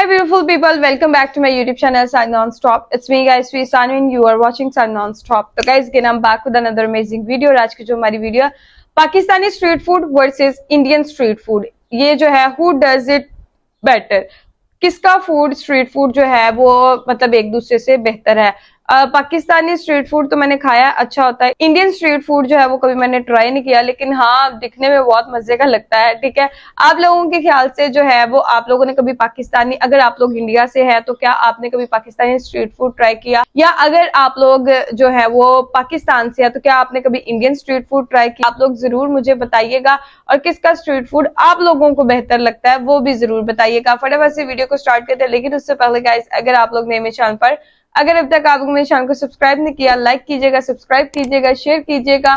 Hi beautiful people, welcome back to my YouTube channel Sanu nonstop. It's me guys, Sanu and you are watching Sanu nonstop. So guys, again I'm back with another amazing video. आज की जो हमारी video Pakistani street food versus Indian street food, ये जो है who does it better, किसका food street food जो है वो मतलब एक दूसरे से बेहतर है। पाकिस्तानी स्ट्रीट फूड तो मैंने खाया, अच्छा होता है। इंडियन स्ट्रीट फूड जो है वो कभी मैंने ट्राई नहीं किया, लेकिन हाँ दिखने में बहुत मजे का लगता है। ठीक है, आप लोगों के ख्याल से जो है वो आप लोगों ने कभी पाकिस्तानी, अगर आप लोग इंडिया से है तो क्या आपने कभी पाकिस्तानी स्ट्रीट फूड ट्राई किया, या अगर आप लोग जो है वो पाकिस्तान से है तो क्या आपने कभी इंडियन स्ट्रीट फूड ट्राई किया। आप लोग जरूर मुझे बताइएगा, और किसका स्ट्रीट फूड आप लोगों को बेहतर लगता है वो भी जरूर बताइएगा। फटाफट से वीडियो को स्टार्ट करते हैं, लेकिन उससे पहले गाइस अगर आप लोग नए मेरे चैनल पर, अगर अब तक आप लोग मेरे चैनल को सब्सक्राइब नहीं किया, लाइक कीजिएगा, सब्सक्राइब कीजिएगा, शेयर कीजिएगा।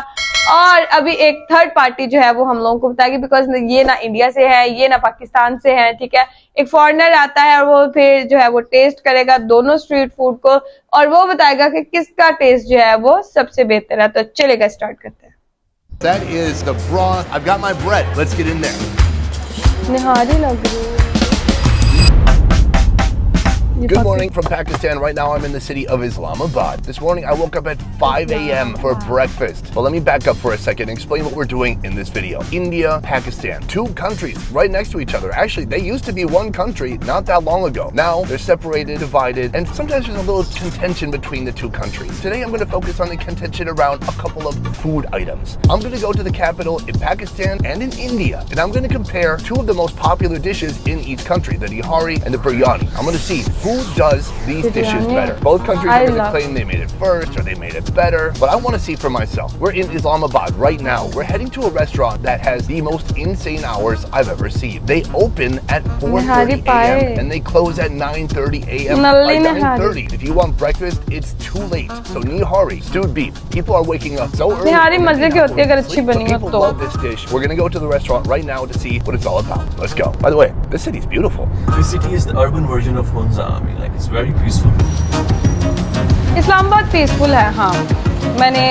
और अभी एक थर्ड पार्टी जो है वो हम लोगों को बताएगी, बिकॉज ये ना इंडिया से है, ये ना पाकिस्तान से है। ठीक है, एक फॉरेनर आता है और वो फिर जो है वो टेस्ट करेगा दोनों स्ट्रीट फूड को, और वो बताएगा कि किसका टेस्ट जो है वो सबसे बेहतर है। तो चलेगा, स्टार्ट करते हैं। That is the broth. I've got my bread. Let's get in there. निहारी लग रही है। Good morning from Pakistan. Right now I'm in the city of Islamabad. This morning I woke up at 5 a.m. for breakfast. Well, let me back up for a second and explain what we're doing in this video. India, Pakistan, two countries right next to each other. Actually, they used to be one country not that long ago. Now they're separated, divided, and sometimes there's a little contention between the two countries. Today I'm going to focus on the contention around a couple of food items. I'm going to go to the capital in Pakistan and in India, and I'm going to compare two of the most popular dishes in each country, the nihari and the biryani. I'm going to see who does these dishes better. Both countries are going to claim they made it first or they made it better, but I want to see for myself. We're in Islamabad right now. We're heading to a restaurant that has the most insane hours I've ever seen. They open at 4:30 a.m. and they close at 9:30 a.m. By 9:30, if you want breakfast, it's too late. So nihari, stewed beef. People are waking up so early. निहारी मजे की होती है अगर अच्छी बनी हो तो। People love this dish. We're going to go to the restaurant right now to see what it's all about. Let's go. By the way, this city is beautiful. This city is the urban version of Hunza. I mean, like, it's very peaceful. Islamabad peaceful है। हाँ, मैंने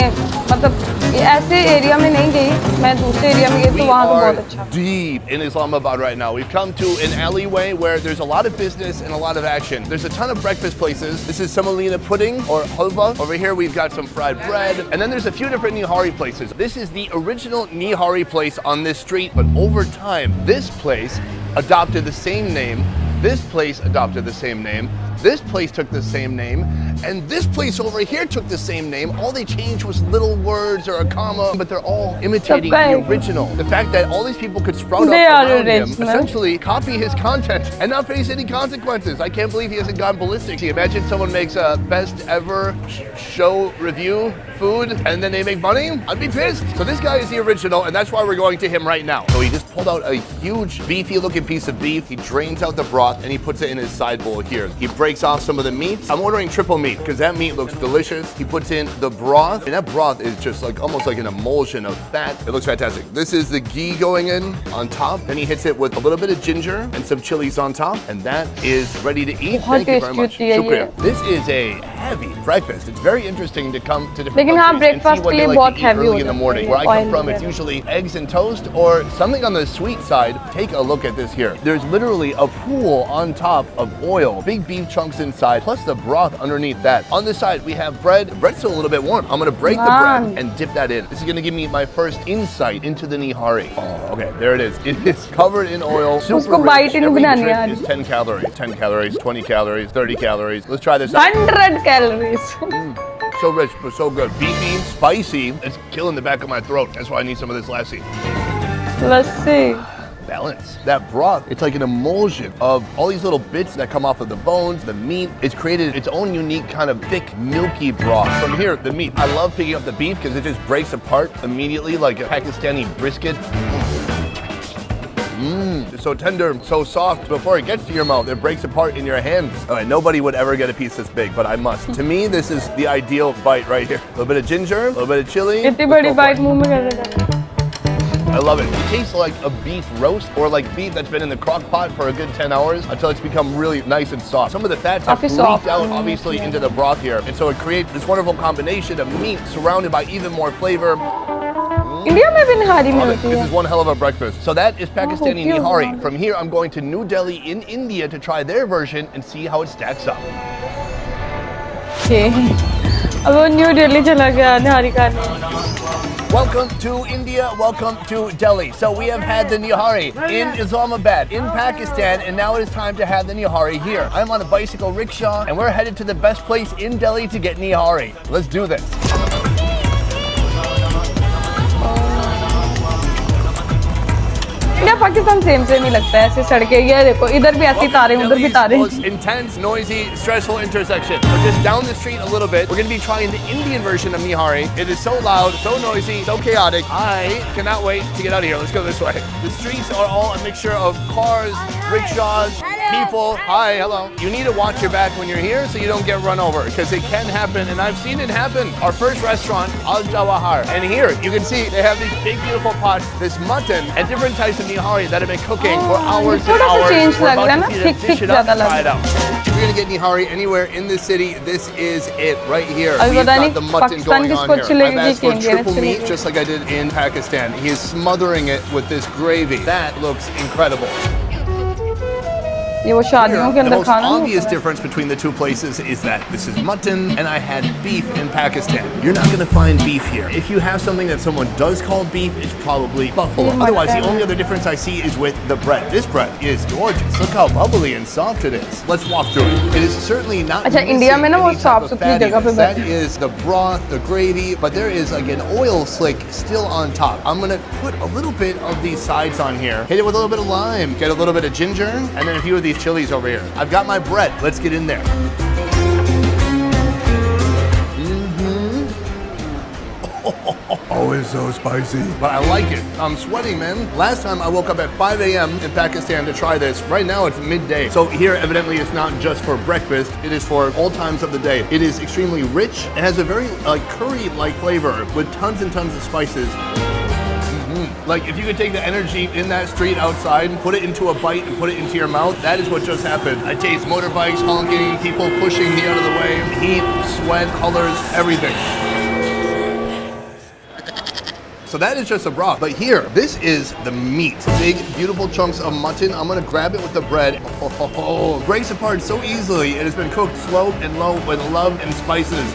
मतलब ऐसे area में नहीं गई, मैं दूसरे एरिया में गई तो वहाँ तो बहुत अच्छा। Deep in Islamabad right now. We've come to an alleyway where there's a lot of business and a lot of action. There's a ton of breakfast places. This is semolina pudding or halva. Over here we've got some fried bread, and then there's a few different nihari places. This is the original nihari place on this street, but over time this place adopted the same name. This place adopted the same name. This place took the same name, and this place over here took the same name. All they changed was little words or a comma, but they're all imitating the original. The fact that all these people could sprout up around him, essentially copy his content and not face any consequences. I can't believe he hasn't gone ballistic. See, imagine someone makes a best ever show review food and then they make money. I'd be pissed. So this guy is the original, and that's why we're going to him right now. So he just pulled out a huge beefy looking piece of beef. He drains out the broth and he puts it in his side bowl here. He breaks off some of the meats. I'm ordering triple meat because that meat looks delicious. He puts in the broth, and that broth is just like almost like an emulsion of fat. It looks fantastic. This is the ghee going in on top. Then he hits it with a little bit of ginger and some chilies on top, and that is ready to eat. Thank you very much. Shukriya. This is a heavy breakfast. It's very interesting to come to different countries and see what they like to eat early in the morning. Where I come from, it's usually eggs and toast or something on the sweet side. Take a look at this here. There's literally a pool on top of oil, big beef chunks inside, plus the broth underneath that. On this side, we have bread. The bread's still a little bit warm. I'm gonna break the bread and dip that in. This is gonna give me my first insight into the nihari. Oh, okay, there it is. It is covered in oil, super rich. Every drink is 10 calories. 10 calories, 20 calories, 30 calories. Let's try this out. 100 calories. So rich, but so good. Beefy, spicy. It's killing the back of my throat. That's why I need some of this lassi. Let's see. Balance. That broth, it's like an emulsion of all these little bits that come off of the bones, the meat. It's created its own unique kind of thick, milky broth. From here, the meat. I love picking up the beef because it just breaks apart immediately like a Pakistani brisket. It's so tender, so soft. Before it gets to your mouth, it breaks apart in your hands. All right, nobody would ever get a piece this big, but I must. To me, this is the ideal bite right here. A little bit of ginger, a little bit of chili. इतनी बड़ी bite मुंह में कर देगा। I love it. It tastes like a beef roast or like beef that's been in the crock pot for a good 10 hours until it's become really nice and soft. Some of the fats have leaked out obviously into the broth here. And so it creates this wonderful combination of meat surrounded by even more flavor. India में भी निहारी Love it. मिलती This है। is one hell of a breakfast. So that is Pakistani cute. nihari. From here, I'm going to New Delhi in India to try their version and see how it stacks up. Okay. अब वो new Delhi चला गया निहारी खाने। Welcome to India, welcome to Delhi. So we have had the nihari in Islamabad, in Pakistan, and now it is time to have the nihari here. I'm on a bicycle rickshaw, and we're headed to the best place in Delhi to get nihari. Let's do this. India Pakistan same same ही लगता है, ऐसे सड़कें ये देखो इधर भी ऐसी तारे उधर भी तारे। Delhi's most intense, noisy, stressful intersection. So just down the street a little bit, we're going to be trying the Indian version of nihari. It is so loud, so noisy, so chaotic. I cannot wait to get out of here. Let's go this way. The streets are all a mixture of cars, rickshaws, people. Hi, hello. You need to watch your back when you're here so you don't get run over, because it can happen, and I've seen it happen. Our first restaurant, Al Jawahar, and here you can see they have these big beautiful pots, this mutton and different types of nihari that have been cooking for hours and थोड़ा सा hours. change We're लग रहा है about ना, to see them thick dish it up ज़्यादा and try लग it out. If you're gonna get nihari anywhere in this city, this is it right here. अभी We've पता got नहीं the mutton Pakistan going on किसको here. अच्छी I've लगेगी asked कि for Indian triple अच्छी meat लगेगी। just like I did in Pakistan. He is smothering it with this gravy. That looks incredible. ये वो शादियों के The अंदर most खाना नहीं obvious होता है। difference between the two places is that this is mutton and I had beef in Pakistan. You're not going to find beef here. If you have something that someone does call beef, it's probably buffalo. Otherwise, the only other difference I see is with the bread. This bread is gorgeous. Look how bubbly and soft it is. Let's walk through it. It is certainly not अच्छा, missing India में ना वो any type साफ of सुथरी जगह पे fattiness. That बैठे। is the broth, the gravy, but there is like an oil slick still on top. I'm going to put a little bit of these sides on here. Hit it with a little bit of lime. Get a little bit of ginger, and then a few of these chilies over here. I've got my bread. Let's get in there. Oh, it's so spicy. But I like it. I'm sweating, man. Last time I woke up at 5 a.m. in Pakistan to try this. Right now it's midday. So here, evidently, it's not just for breakfast. It is for all times of the day. It is extremely rich. It has a very curry-like flavor with tons and tons of spices. Like if you could take the energy in that street outside, put it into a bite and put it into your mouth, that is what just happened. I taste motorbikes honking, people pushing me out of the way, heat, sweat, colors, everything. So that is just a broth. But here, this is the meat. Big, beautiful chunks of mutton. I'm gonna grab it with the bread. Oh, breaks apart so easily. It has been cooked slow and low with love and spices.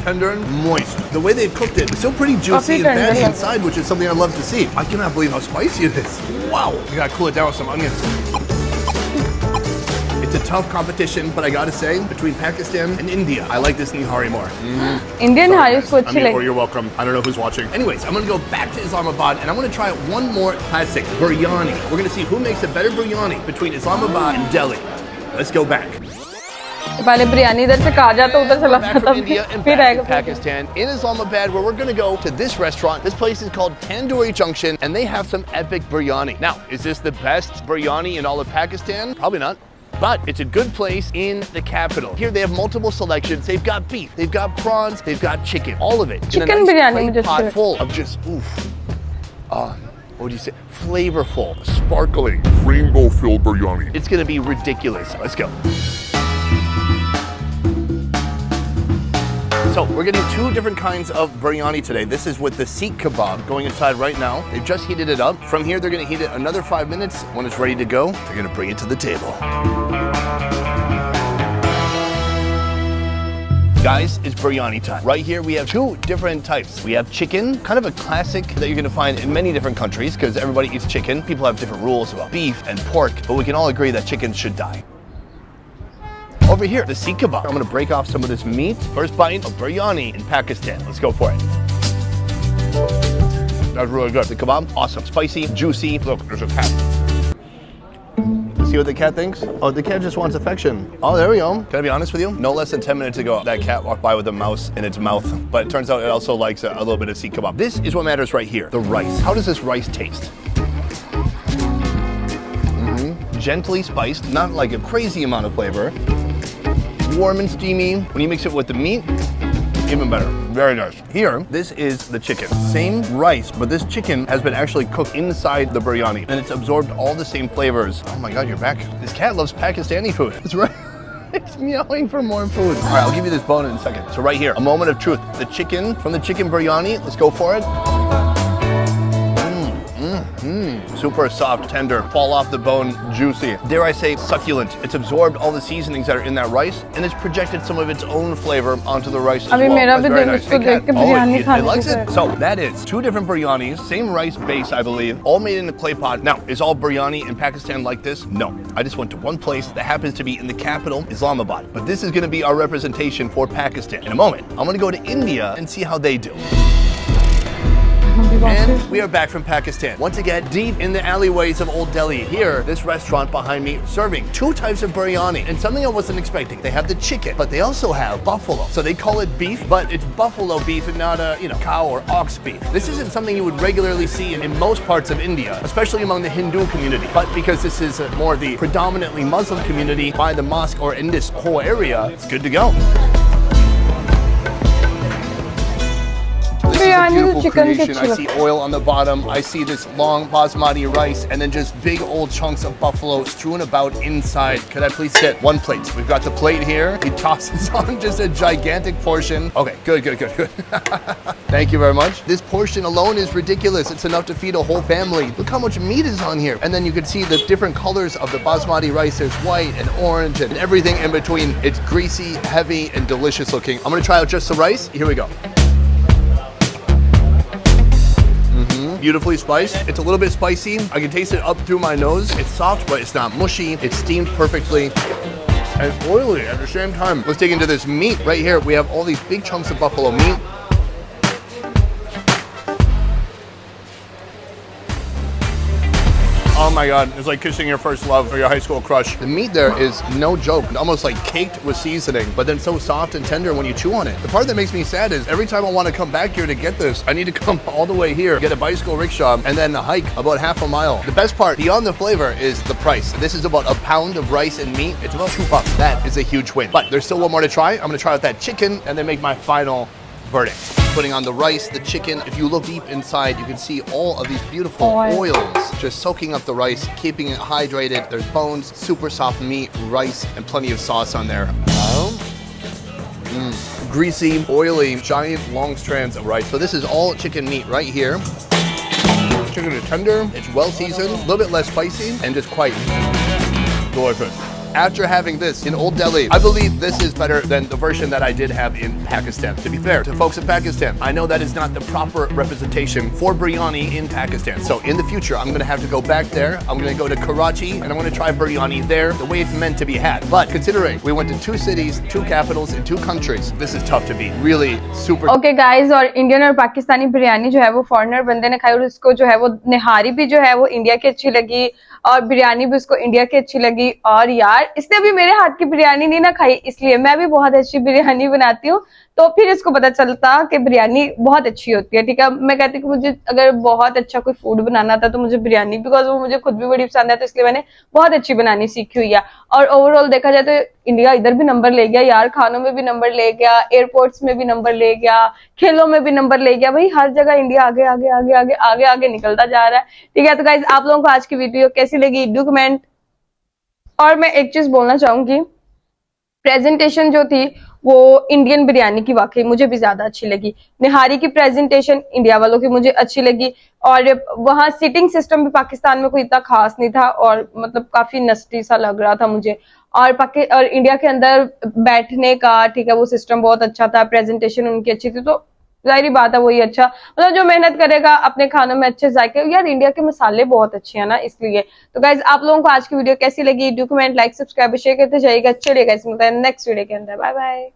Tender and moist. The way they've cooked it, it's still pretty juicy and tender, fatty yeah. inside, which is something I love to see. I cannot believe how spicy it is. Wow. You gotta cool it down with some onions. It's a tough competition, but I gotta say, between Pakistan and India, I like this nihari more. Indian Sorry, high guys. उसको I अच्छी mean, or लगी। you're welcome. I don't know who's watching. Anyways, I'm gonna go back to Islamabad and I'm gonna try one more classic, biryani. We're gonna see who makes a better biryani between Islamabad and Delhi. Let's go back. पहले बिरयानी इधर से कहा जाता उधर चला Back जाता from India and फिर back to आएगा। Pakistan in Islamabad, where we're going to go to this restaurant. This place is called Tandoori Junction, and they have some epic biryani. Now, is this the best biryani in all of Pakistan? Probably not. But it's a good place in the capital. Here they have multiple selections. They've got beef, they've got prawns, they've got chicken, all of it. Chicken in a nice biryani clay मुझे pot अच्छी full of just what would you say? Flavorful, sparkling, rainbow-filled biryani. It's going to be ridiculous. Let's go. So we're getting two different kinds of biryani today. This is with the seekh kebab going inside right now. They've just heated it up. From here, they're gonna heat it another 5 minutes. When it's ready to go, they're gonna bring it to the table. Guys, it's biryani time. Right here, we have two different types. We have chicken, kind of a classic that you're gonna find in many different countries because everybody eats chicken. People have different rules about beef and pork, but we can all agree that chicken should die. Over here, the seekh kebab. I'm gonna break off some of this meat. First bite of biryani in Pakistan. Let's go for it. That's really good. The kebab, awesome. Spicy, juicy. Look, there's a cat. See what the cat thinks? Oh, the cat just wants affection. Oh, there we go. Can I be honest with you? No less than 10 minutes ago, that cat walked by with a mouse in its mouth. But it turns out it also likes a little bit of seekh kebab. This is what matters right here, the rice. How does this rice taste? Gently spiced, not like a crazy amount of flavor. Warm and steamy. When you mix it with the meat, even better. Very nice. Here, this is the chicken. Same rice, but this chicken has been actually cooked inside the biryani, and it's absorbed all the same flavors. Oh my God, you're back. This cat loves Pakistani food. That's right. It's meowing for more food. All right, I'll give you this bone in a second. So right here, a moment of truth. The chicken from the chicken biryani. Let's go for it. Super soft, tender, fall off the bone, juicy. Dare I say, succulent. It's absorbed all the seasonings that are in that rice, and it's projected some of its own flavor onto the rice as well. That's very nice. Hey, Kat. It likes it. So that is 2 different biryanis, same rice base, I believe, all made in a clay pot. Now, is all biryani in Pakistan like this? No. I just went to one place that happens to be in the capital, Islamabad. But this is going to be our representation for Pakistan. In a moment, I'm going to go to India and see how they do. And we are back from Pakistan. Once again, deep in the alleyways of Old Delhi. Here, this restaurant behind me serving 2 types of biryani. And something I wasn't expecting. They have the chicken, but they also have buffalo. So they call it beef, but it's buffalo beef and not a, cow or ox beef. This isn't something you would regularly see in most parts of India, especially among the Hindu community. But because this is more the predominantly Muslim community by the mosque or in this whole area, it's good to go. This is a beautiful creation. I see oil on the bottom. I see this long basmati rice and then just big old chunks of buffalo strewn about inside. Could I please get 1 plate? We've got the plate here. He tosses on just a gigantic portion. Okay, good. Thank you very much. This portion alone is ridiculous. It's enough to feed a whole family. Look how much meat is on here. And then you can see the different colors of the basmati rice. There's white and orange and everything in between. It's greasy, heavy, and delicious looking. I'm gonna try out just the rice. Here we go. Beautifully spiced. It's a little bit spicy. I can taste it up through my nose. It's soft, but it's not mushy. It's steamed perfectly and oily at the same time. Let's dig into this meat right here. We have all these big chunks of buffalo meat. Oh my God, it's like kissing your first love or your high school crush. The meat there is no joke, almost like caked with seasoning, but then so soft and tender when you chew on it. The part that makes me sad is every time I want to come back here to get this, I need to come all the way here, get a bicycle rickshaw, and then hike about half a mile. The best part, beyond the flavor, is the price. This is about a pound of rice and meat. It's about $2. That is a huge win. But there's still one more to try. I'm gonna try out that chicken and then make my final verdict. Putting on the rice, the chicken. If you look deep inside, you can see all of these beautiful oils just soaking up the rice, keeping it hydrated. There's bones, super soft meat, rice, and plenty of sauce on there. Greasy, oily, giant long strands of rice. So this is all chicken meat right here. Chicken is tender, it's well seasoned, a little bit less spicy, and just quite delicious. After having this in Old Delhi, I believe this is better than the version that I did have in Pakistan. To be fair to folks in Pakistan, I know that is not the proper representation for biryani in Pakistan. So in the future, I'm gonna have to go back there. I'm gonna go to Karachi and I'm gonna try biryani there the way it's meant to be had. But considering we went to 2 cities, 2 capitals, and 2 countries, this is tough to beat. Really super. Okay guys, और Indian और पाकिस्तानी बिरयानी जो है वो foreigner बंदे ने खाई और उसको जो है वो निहारी भी जो है वो इंडिया की अच्छी लगी और बिरयानी भी उसको इंडिया की अच्छी लगी। और यार इसने अभी मेरे हाथ की बिरयानी नहीं ना खाई, इसलिए मैं भी बहुत अच्छी बिरयानी बनाती हूँ, तो फिर इसको पता चलता कि बिरयानी बहुत अच्छी होती है। ठीक है, मैं कहती हूँ कि मुझे अगर बहुत अच्छा कोई फूड बनाना था तो मुझे बिरयानी, बिकॉज वो मुझे खुद भी बड़ी पसंद है, तो इसलिए मैंने बहुत अच्छी बनानी सीखी हुई है। और ओवरऑल देखा जाए तो इंडिया इधर भी नंबर ले गया यार, खानों में भी नंबर ले गया, एयरपोर्ट्स में भी नंबर ले गया, खेलों में भी नंबर ले गया, भाई हर जगह इंडिया आगे आगे आगे आगे आगे आगे निकलता जा रहा है। ठीक है, तो गाइज आप लोगों को आज की वीडियो कैसी लगी डू कमेंट। और मैं एक चीज बोलना चाहूंगी, प्रेजेंटेशन जो थी वो इंडियन बिरयानी की वाकई मुझे भी ज्यादा अच्छी लगी। निहारी की प्रेजेंटेशन इंडिया वालों की मुझे अच्छी लगी, और वहां सिटिंग सिस्टम भी पाकिस्तान में कोई इतना खास नहीं था और मतलब काफी नस्टी सा लग रहा था मुझे। और इंडिया के अंदर बैठने का ठीक है वो सिस्टम बहुत अच्छा था, प्रेजेंटेशन उनकी अच्छी थी, तो जाहिर बात है वही अच्छा, मतलब जो मेहनत करेगा अपने खानों में अच्छे जायके। यार इंडिया के मसाले बहुत अच्छे हैं ना, इसलिए। तो गाइज आप लोगों को आज की वीडियो कैसी लगी do comment, like, subscribe, share करते जाइएगा। चलिए गाइज मिलते हैं नेक्स्ट वीडियो के अंदर, बाय बाय।